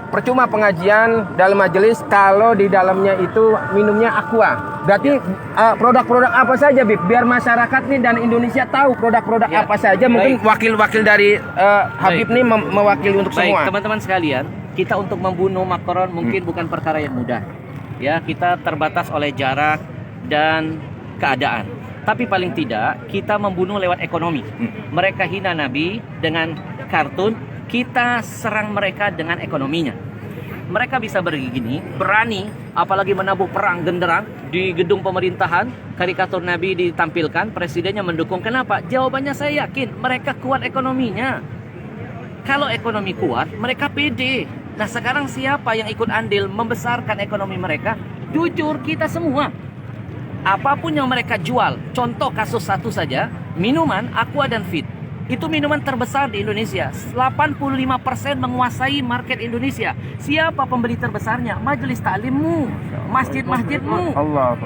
percuma pengajian dalam majelis kalau di dalamnya itu minumnya aqua. Berarti produk-produk apa saja, Bib? Biar masyarakat nih dan Indonesia tahu produk-produk apa saja. Mungkin wakil-wakil dari Habib nih mewakili untuk semua. Teman-teman sekalian, kita untuk membunuh Macron mungkin bukan perkara yang mudah. Ya, kita terbatas oleh jarak dan keadaan. Tapi paling tidak kita membunuh lewat ekonomi. Mereka hina Nabi dengan kartun, kita serang mereka dengan ekonominya. Mereka bisa begini, berani, apalagi menabuh perang genderang di gedung pemerintahan, karikatur Nabi ditampilkan, presidennya mendukung. Kenapa? Jawabannya saya yakin mereka kuat ekonominya. Kalau ekonomi kuat, mereka pede. Nah, sekarang siapa yang ikut andil membesarkan ekonomi mereka? Jujur, kita semua. Apapun yang mereka jual, contoh kasus satu saja, minuman Aqua dan Fit. Itu minuman terbesar di Indonesia. 85% menguasai market Indonesia. Siapa pembeli terbesarnya? Majelis taklimmu, masjid-masjidmu,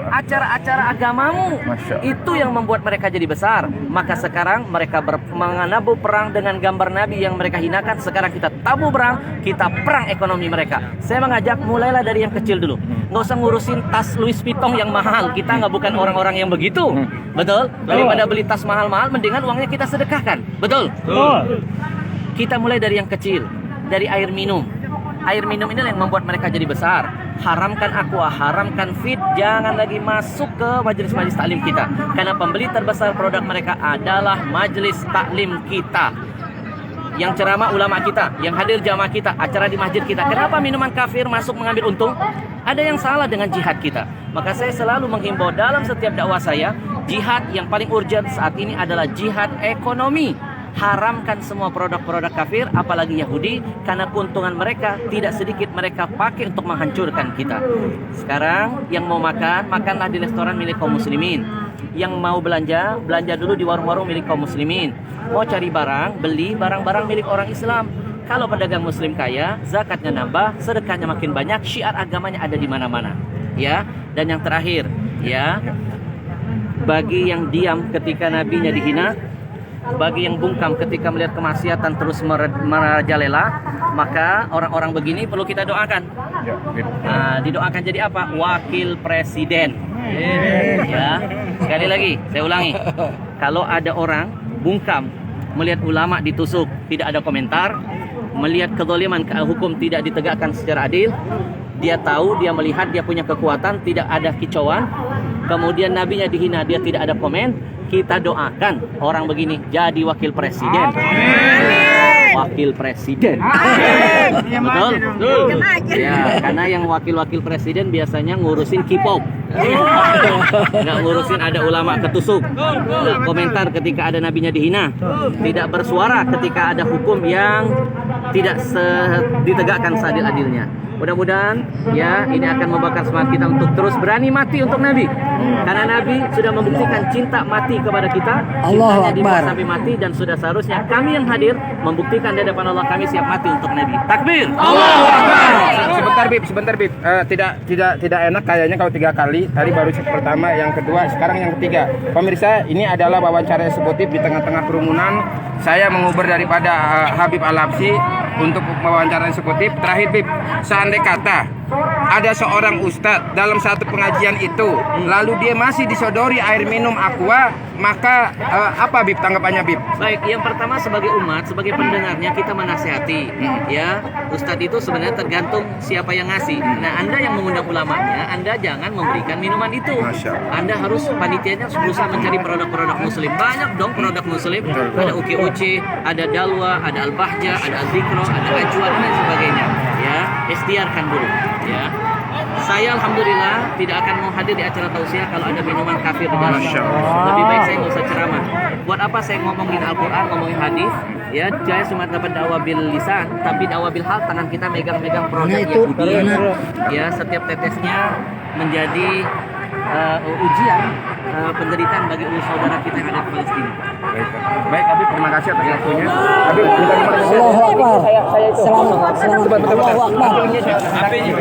acara-acara agamamu. Itu yang membuat mereka jadi besar. Maka sekarang mereka menabuh perang dengan gambar Nabi yang mereka hinakan. Sekarang kita tabuh perang, kita perang ekonomi mereka. Saya mengajak mulailah dari yang kecil dulu. Nggak usah ngurusin tas Louis Vuitton yang mahal. Kita nggak bukan orang-orang yang begitu. Betul? Daripada beli tas mahal-mahal, mendingan uangnya kita sedekahkan. Betul? Kita mulai dari yang kecil, dari air minum. Air minum ini yang membuat mereka jadi besar. Haramkan aqua, haramkan Fit, jangan lagi masuk ke majelis-majelis taklim kita. Karena pembeli terbesar produk mereka adalah majelis taklim kita. Yang ceramah ulama kita, yang hadir jamaah kita, acara di masjid kita. Kenapa minuman kafir masuk mengambil untung? Ada yang salah dengan jihad kita. Maka saya selalu menghimbau dalam setiap dakwah saya, jihad yang paling urgent saat ini adalah jihad ekonomi. Haramkan semua produk-produk kafir, apalagi Yahudi, karena keuntungan mereka tidak sedikit mereka pakai untuk menghancurkan kita. Sekarang yang mau makan, makanlah di restoran milik kaum muslimin. Yang mau belanja, belanja dulu di warung-warung milik kaum muslimin. Mau cari barang, beli barang-barang milik orang Islam. Kalau pedagang muslim kaya, zakatnya nambah, sedekahnya makin banyak, syiar agamanya ada di mana-mana. Ya, dan yang terakhir, ya, bagi yang diam ketika nabinya dihina, bagi yang bungkam ketika melihat kemaksiatan terus merajalela, maka orang-orang begini perlu kita doakan. Nah, didoakan jadi apa? Wakil presiden. Ya, sekali lagi saya ulangi, kalau ada orang bungkam melihat ulama ditusuk, tidak ada komentar, melihat kezaliman hukum tidak ditegakkan secara adil, dia tahu, dia melihat, dia punya kekuatan, tidak ada kicauan, kemudian nabinya dihina, dia tidak ada komen, kita doakan orang begini jadi wakil presiden. Wakil presiden. Betul? Ya, karena yang wakil-wakil presiden biasanya ngurusin K-pop. Nggak ngurusin ada ulama ketusuk, nggak komentar ketika ada nabinya dihina, tidak bersuara ketika ada hukum yang tidak ditegakkan seadil-adilnya. Mudah-mudahan ya ini akan membakar semangat kita untuk terus berani mati untuk Nabi. Karena Nabi sudah membuktikan cinta mati kepada kita, cintanya dibuat sampai mati, dan sudah seharusnya kami yang hadir membuktikan di hadapan Allah kami siap mati untuk Nabi. Takbir. Allahu Akbar. Sebentar Bib. Tidak enak kayaknya kalau 3 kali. Tadi baru pertama, yang kedua, sekarang yang ketiga. Pemirsa, ini adalah wawancara eksekutif di tengah-tengah kerumunan. Saya menguber daripada Habib Al-Habsyi untuk wawancara eksekutif. Terakhir Bib, seandainya kata ada seorang ustadz dalam satu pengajian itu, lalu dia masih disodori air minum aqua, maka apa Bib tanggapannya Bib? Baik, yang pertama sebagai umat, sebagai pendengarnya kita menasihati. Ya, ustadz itu sebenarnya tergantung siapa yang ngasih. Nah, Anda yang mengundang ulamanya, Anda jangan memberikan minuman itu. Anda harus, panitianya harus berusaha mencari produk-produk muslim. Banyak dong produk muslim. Ada UKUC, ada Dalwa, ada Al-Bahjah, ada Al-Zikro, ada Ajwa, dan lain sebagainya. Ya, ikhtiarkan dulu. Ya, saya alhamdulillah tidak akan mau hadir di acara tausiah kalau ada minuman kafir di dalam. Lebih baik saya nggak usah ceramah. Buat apa saya ngomongin Al-Quran, ngomongin hadis? Ya, saya cuma dapat dakwah bil lisan, tapi dakwah bil hal, tangan kita megang-megang produk Yahudi. Ya, setiap tetesnya menjadi ujian, penderitaan bagi saudara kita yang ada di Palestina. Baik Habib, terima kasih atas waktunya. Habib, Allahu Akbar. Selamat. Allahu Akbar. Apa ini?